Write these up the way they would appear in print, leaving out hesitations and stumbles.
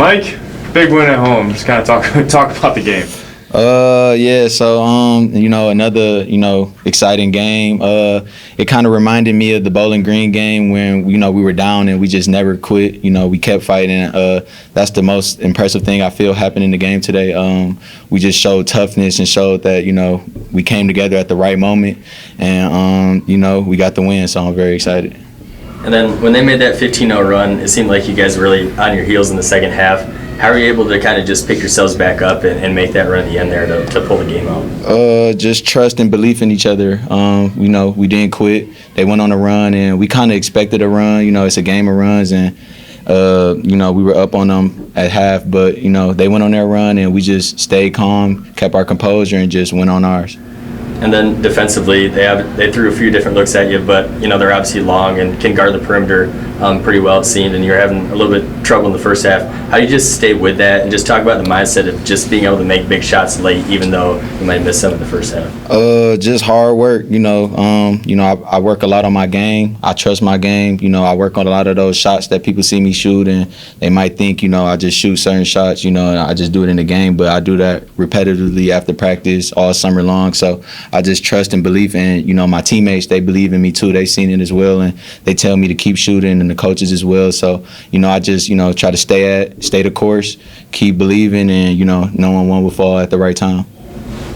Mike, big win at home. Just kind of talk about the game. Yeah, so, another, exciting game. It kind of reminded me of the Bowling Green game when, we were down and we just never quit. We kept fighting. That's the most impressive thing I feel happened in the game today. We just showed toughness and showed that, we came together at the right moment and, we got the win, so I'm very excited. And then when they made that 15-0 run, it seemed like you guys were really on your heels in the second half. How are you able to kind of just pick yourselves back up and make that run at the end there to pull the game out? Just trust and belief in each other. We didn't quit. They went on a run, and we kind of expected a run. It's a game of runs, and, we were up on them at half. But, they went on their run, and we just stayed calm, kept our composure, and just went on ours. And then defensively, they threw a few different looks at you, but they're obviously long and can guard the perimeter pretty well, it seemed. And you're having a little bit of trouble in the first half. How do you just stay with that and just talk about the mindset of just being able to make big shots late, even though you might miss some in the first half? Just hard work. I work a lot on my game. I trust my game. I work on a lot of those shots that people see me shoot, and they might think I just shoot certain shots. And I just do it in the game, but I do that repetitively after practice all summer long. So I just trust and believe in, my teammates. They believe in me too. They seen it as well, and they tell me to keep shooting, and the coaches as well. So, I just, try to stay the course, keep believing, and, knowing one will fall at the right time.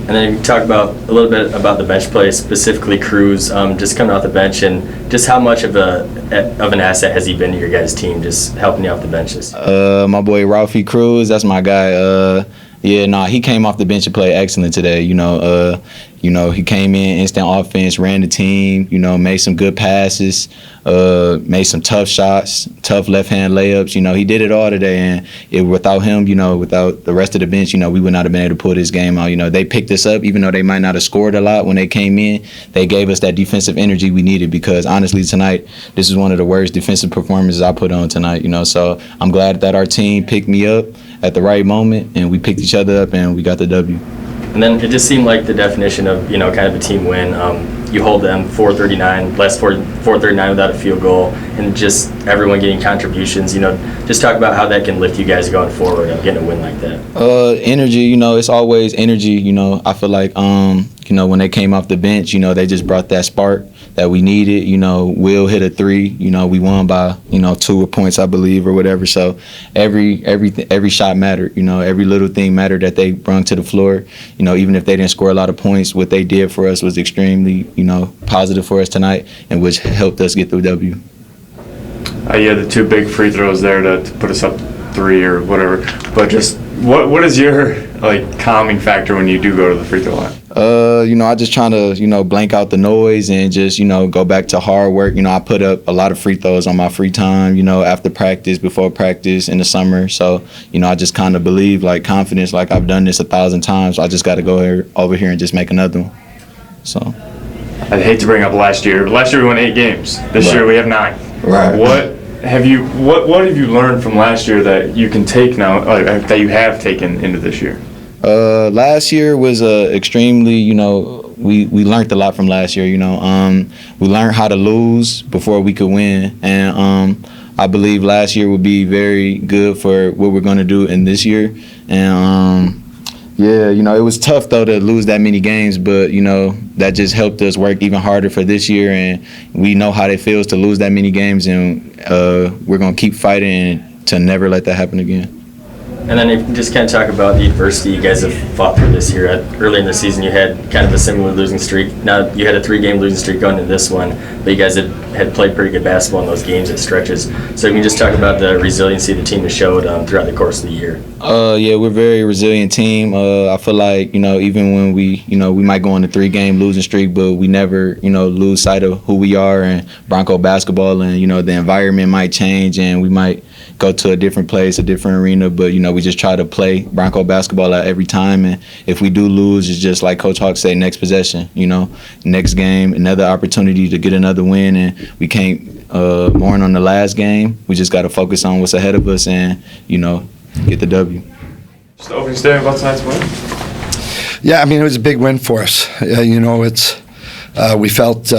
And then you talk about a little bit about the bench play, specifically Cruz, just coming off the bench, and just how much of an asset has he been to your guys' team, just helping you off the benches? My boy Ralphie Cruz, that's my guy. He came off the bench and played excellent today. He came in, instant offense, ran the team, made some good passes, made some tough shots, tough left-hand layups. He did it all today, and without him, without the rest of the bench, we would not have been able to pull this game out. They picked us up, even though they might not have scored a lot when they came in. They gave us that defensive energy we needed because, honestly, tonight, this is one of the worst defensive performances I put on tonight, So I'm glad that our team picked me up at the right moment, and we picked each other up, and we got the W. And then it just seemed like the definition of, kind of a team win. You hold them 439 without a field goal, and just everyone getting contributions. Just talk about how that can lift you guys going forward and getting a win like that. Energy, it's always energy. I feel like, when they came off the bench, they just brought that spark that we needed. Will hit a three. We won by 2 points, I believe, or whatever. So every shot mattered. Every little thing mattered that they brought to the floor. Even if they didn't score a lot of points, what they did for us was extremely positive for us tonight, and which helped us get the W. You had the 2 big free throws there to put us up 3 or whatever. But just what is your calming factor when you do go to the free throw line? I just trying to, blank out the noise and just, go back to hard work. I put up a lot of free throws on my free time, after practice, before practice, in the summer. So, I just kind of believe, confidence, I've done this 1,000 times. So I just got to go over here and just make another one. So. I hate to bring up last year, but last year we won 8 games. This year we have 9. Right. What have you learned from last year that you can take now, that you have taken into this year? Last year was extremely, we learned a lot from last year. We learned how to lose before we could win, and I believe last year would be very good for what we're going to do in this year. And it was tough though to lose that many games, but that just helped us work even harder for this year, and we know how it feels to lose that many games, and we're going to keep fighting to never let that happen again. And then if you just kind of talk about the adversity you guys have fought through this year. Early in the season, you had kind of a similar losing streak. Now you had a 3-game losing streak going into this one, but you guys had played pretty good basketball in those games at stretches. So you can just talk about the resiliency the team has showed throughout the course of the year. We're a very resilient team. I feel like, even when we might go on a 3-game losing streak, but we never, lose sight of who we are and Bronco basketball, and, the environment might change and we might go to a different place, a different arena, but, we just try to play Bronco basketball at every time. And if we do lose, it's just like Coach Hawk say, next possession, next game, another opportunity to get another win. And we can't mourn on the last game. We just got to focus on what's ahead of us and, get the W. Just the opening statement about tonight's win? Yeah, it was a big win for us. We felt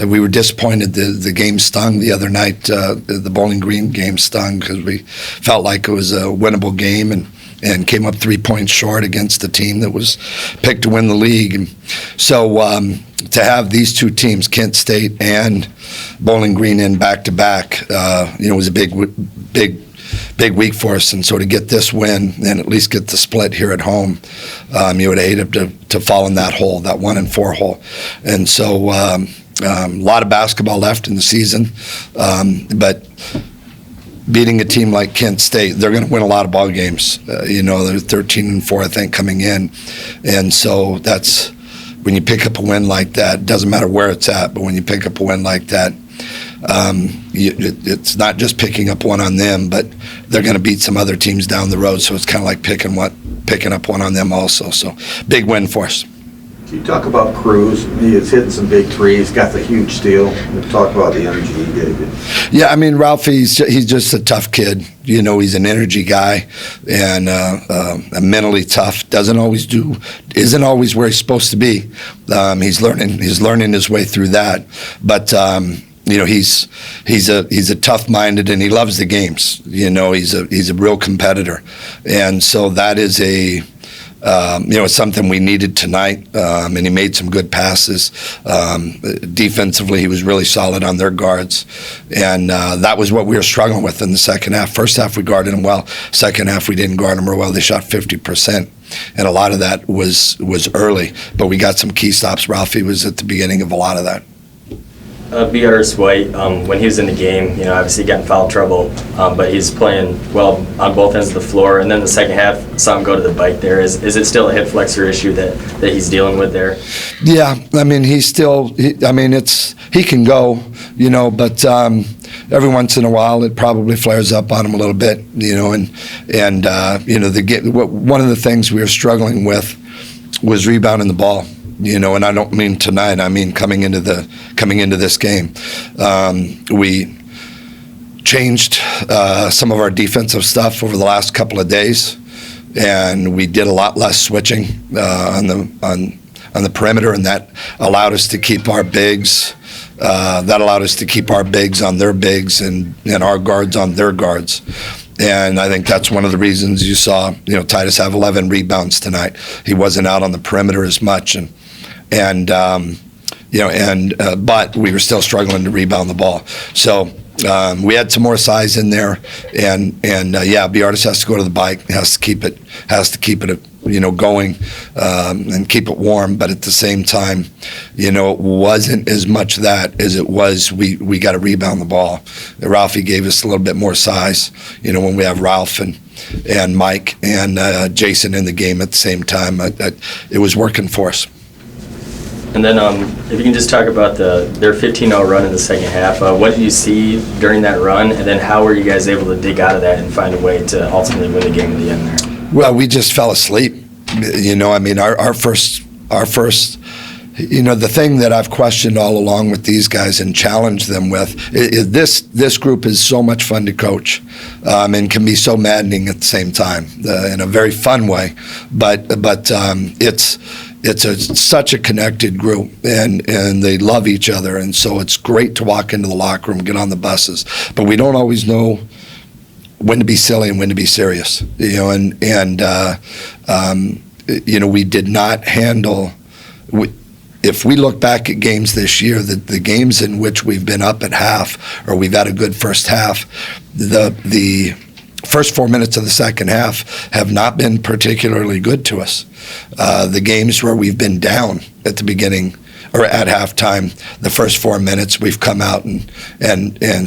we were disappointed. The game stung the other night. The Bowling Green game stung because we felt like it was a winnable game and came up 3 points short against a team that was picked to win the league. And so to have these two teams, Kent State and Bowling Green, in back-to-back, was a big week for us. And so to get this win and at least get the split here at home, you would have hated to fall in that hole, that 1-4 hole. And so a lot of basketball left in the season, but beating a team like Kent State, they're going to win a lot of ball games. They're 13-4, I think, coming in, and so that's when you pick up a win like that. Doesn't matter where it's at, but when you pick up a win like that, it's not just picking up one on them, but they're going to beat some other teams down the road. So it's kind of like picking up one on them also. So big win for us. You talk about Cruz. He is hitting some big threes. Got the huge steal. Talk about the energy he gave you. Yeah, I mean, Ralphie's just a tough kid. He's an energy guy and mentally tough. Isn't always where he's supposed to be. He's learning his way through that. But he's a tough-minded, and he loves the games. He's a real competitor, and so that is it's something we needed tonight, and he made some good passes. Defensively, he was really solid on their guards, and that was what we were struggling with in the second half. First half, we guarded him well. Second half, we didn't guard him well. They shot 50%, and a lot of that was early, but we got some key stops. Ralphie was at the beginning of a lot of that. B.R.S. White, when he was in the game, obviously got in foul trouble, but he's playing well on both ends of the floor. And then the second half, saw him go to the bike there. Is it still a hip flexor issue that he's dealing with there? Yeah, I mean, he can go, but every once in a while it probably flares up on him a little bit, one of the things we were struggling with was rebounding the ball. And I don't mean tonight. I mean coming into this game, we changed some of our defensive stuff over the last couple of days, and we did a lot less switching on the perimeter, and that allowed us to keep our bigs. That allowed us to keep our bigs on their bigs and our guards on their guards. And I think that's one of the reasons you saw, Titus have 11 rebounds tonight. He wasn't out on the perimeter as much, but we were still struggling to rebound the ball. So we had some more size in there, and B-Artist has to go to the bike, has to keep it going and keep it warm. But at the same time, it wasn't as much that as it was we got to rebound the ball. Ralphie gave us a little bit more size, when we have Ralph and Mike and Jason in the game at the same time. It was working for us. And then if you can just talk about their 15-0 run in the second half. What did you see during that run, and then how were you guys able to dig out of that and find a way to ultimately win the game in the end there? Well, we just fell asleep. Our first, the thing that I've questioned all along with these guys and challenged them with is this group is so much fun to coach, and can be so maddening at the same time in a very fun way. But it's such a connected group, and they love each other, and so it's great to walk into the locker room, get on the buses, but we don't always know when to be silly and when to be serious, we did not handle. If we look back at games this year, the games in which we've been up at half or we've had a good first half, the first 4 minutes of the second half have not been particularly good to us. The games where we've been down at the beginning or at halftime, the first 4 minutes we've come out and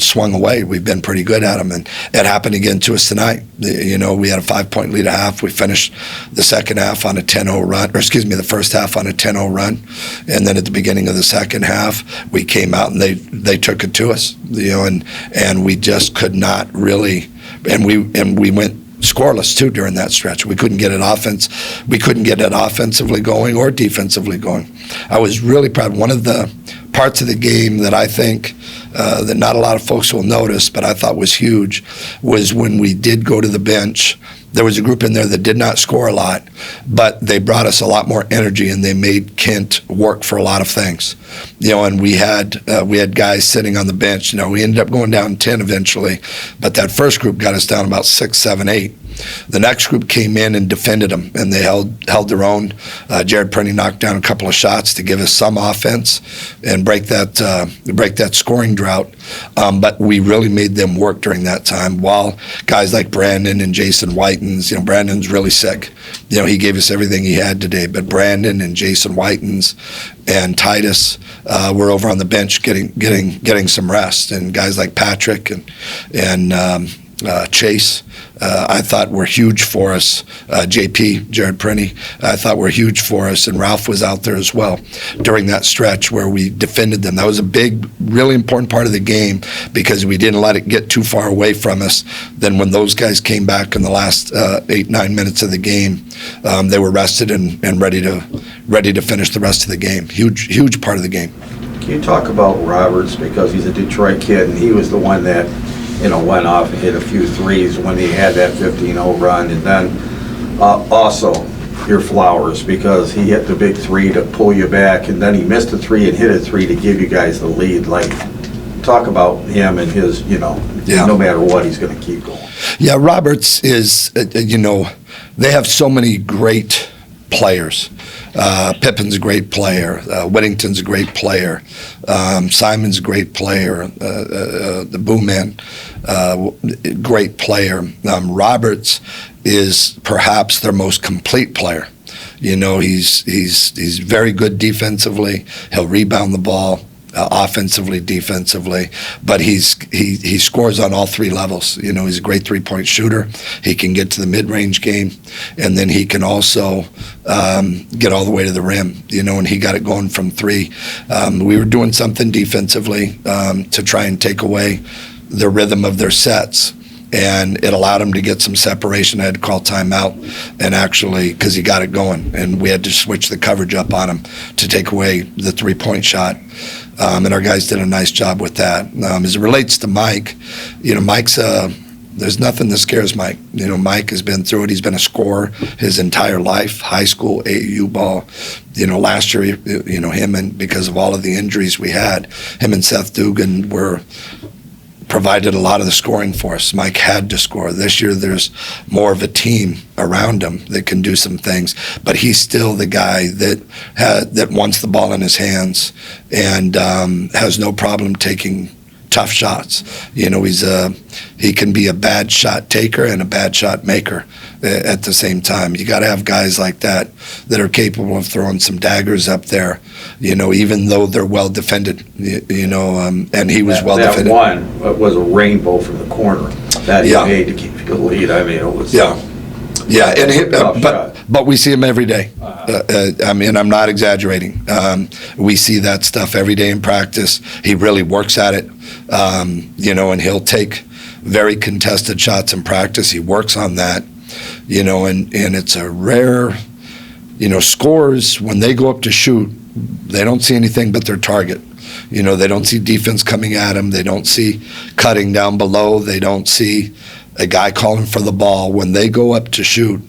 swung away. We've been pretty good at them, and it happened again to us tonight. We had a 5-point lead at half. We finished the second half on a 10-0 run, the first half on a 10-0 run, and then at the beginning of the second half, we came out and they took it to us. And we just could not really, and we went scoreless too during that stretch. We couldn't get it offensively going or defensively going. I was really proud. One of the parts of the game that I think that not a lot of folks will notice, but I thought was huge, was when we did go to the bench there was a group in there that did not score a lot, but they brought us a lot more energy, and they made Kent work for a lot of things. And we had guys sitting on the bench. We ended up going down 10 eventually, but that first group got us down about 6, 7, 8. The next group came in and defended them, and they held their own. Jared Prenny knocked down a couple of shots to give us some offense and break that scoring drought. But we really made them work during that time. While guys like Brandon and Jason Whitens, Brandon's really sick. He gave us everything he had today. But Brandon and Jason Whitens and Titus were over on the bench getting some rest, and guys like Patrick and Chase, I thought were huge for us. JP, Jared Prenny, I thought were huge for us, and Ralph was out there as well during that stretch where we defended them. That was a big, really important part of the game because we didn't let it get too far away from us. Then when those guys came back in the last 8, 9 minutes of the game, they were rested and ready to finish the rest of the game. Huge part of the game. Can you talk about Roberts, because he's a Detroit kid, and he was the one that went off and hit a few threes when he had that 15-0 run. And then also your Flowers, because he hit the big three to pull you back, and then he missed a three and hit a three to give you guys the lead. Like, talk about him and his, no matter what, he's going to keep going. Yeah, Roberts is, they have so many great players. Pippen's a great player. Whittington's a great player. Simon's a great player. The Boom Man, great player. Roberts is perhaps their most complete player. He's very good defensively. He'll rebound the ball. Offensively, defensively, but he scores on all three levels. He's a great three-point shooter. He can get to the mid-range game, and then he can also get all the way to the rim. And he got it going from three. We were doing something defensively to try and take away the rhythm of their sets. And it allowed him to get some separation. I had to call timeout, and actually, because he got it going, and we had to switch the coverage up on him to take away the three-point shot. And our guys did a nice job with that. As it relates to Mike, Mike's there's nothing that scares Mike. Mike has been through it. He's been a scorer his entire life, high school, AAU ball. Last year, him, and because of all of the injuries we had, him and Seth Dugan provided a lot of the scoring for us. Mike had to score. This year there's more of a team around him that can do some things, but he's still the guy that wants the ball in his hands and has no problem taking tough shots. He can be a bad shot taker and a bad shot maker at the same time. You got to have guys like that are capable of throwing some daggers up there, even though they're well defended, and he was well defended. That one was a rainbow from the corner that he made to keep you the lead. I mean, it was but we see him every day. I'm not exaggerating. We see that stuff every day in practice. He really works at it, and he'll take very contested shots in practice. He works on that, and it's a rare, scores when they go up to shoot, they don't see anything but their target. They don't see defense coming at them. They don't see cutting down below. They don't see a guy calling for the ball. When they go up to shoot,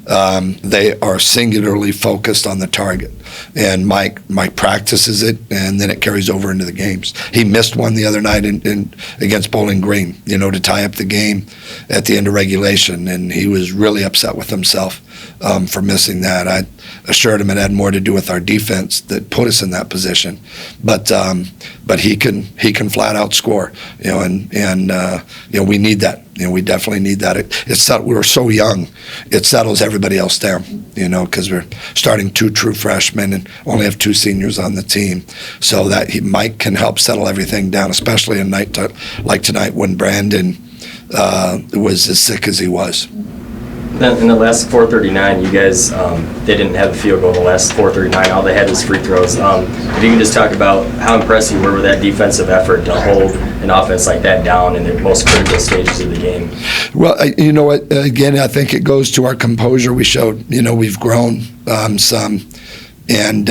they are singularly focused on the target. And Mike practices it, and then it carries over into the games. He missed one the other night against Bowling Green, to tie up the game at the end of regulation, and he was really upset with himself for missing that. I assured him it had more to do with our defense that put us in that position, but he can flat out score, and we need that. We definitely need that. We're so young, it settles everybody else down, because we're starting 2 true freshmen and only have 2 seniors on the team. So that Mike can help settle everything down, especially a night like tonight when Brandon was as sick as he was. In the last 4:39, you guys, they didn't have a field goal in the last 4:39. All they had was free throws. If you can just talk about how impressed you were with that defensive effort to hold an offense like that down in the most critical stages of the game. Well, you know what? Again, I think it goes to our composure we showed. We've grown some, and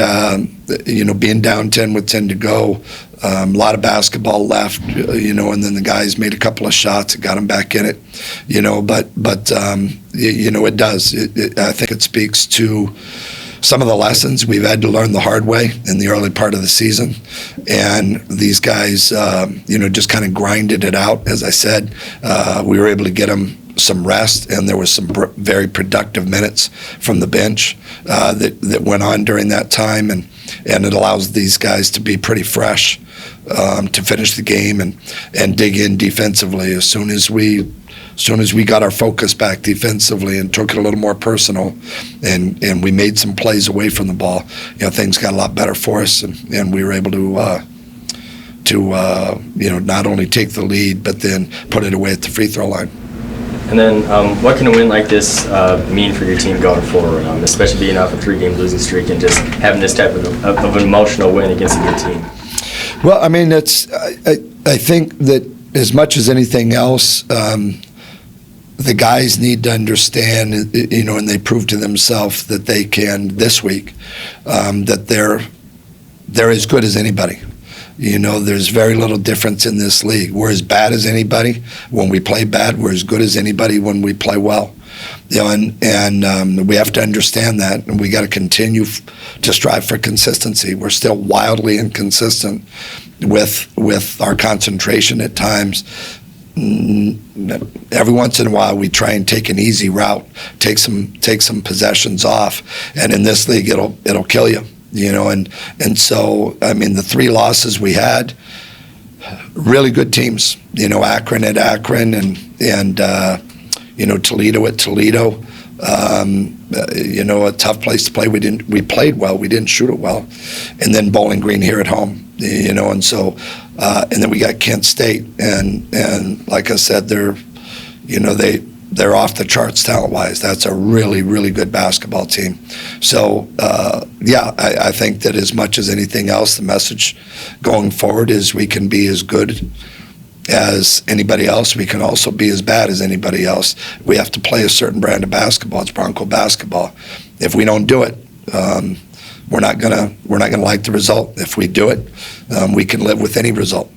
being down 10 with 10 to go, A lot of basketball left, and then the guys made a couple of shots and got them back in it, But it does. I think it speaks to some of the lessons we've had to learn the hard way in the early part of the season, and these guys, just kind of grinded it out. As I said, we were able to get them some rest, and there was some very productive minutes from the bench that went on during that time, and it allows these guys to be pretty fresh to finish the game and dig in defensively. As soon as we got our focus back defensively and took it a little more personal, and we made some plays away from the ball, things got a lot better for us, and we were able to not only take the lead but then put it away at the free throw line. And then what can a win like this mean for your team going forward, especially being off a 3-game losing streak and just having this type of an emotional win against a good team? Well, I mean, I think that as much as anything else, the guys need to understand, and they prove to themselves that they can this week, that they're as good as anybody. There's very little difference in this league. We're as bad as anybody when we play bad. We're as good as anybody when we play well. And we have to understand that, and we got to continue to strive for consistency. We're still wildly inconsistent with our concentration at times. Every once in a while, we try and take an easy route, take some possessions off, and in this league, it'll kill you. And so, I mean, the 3 losses we had, really good teams. Akron at Akron, and Toledo at Toledo. A tough place to play. We played well. We didn't shoot it well, and then Bowling Green here at home. And so, and then we got Kent State, and like I said, they're off the charts talent-wise. That's a really, really good basketball team. So, I think that as much as anything else, the message going forward is we can be as good as anybody else. We can also be as bad as anybody else. We have to play a certain brand of basketball. It's Bronco basketball. If we don't do it, we're not gonna like the result. If we do it, we can live with any result.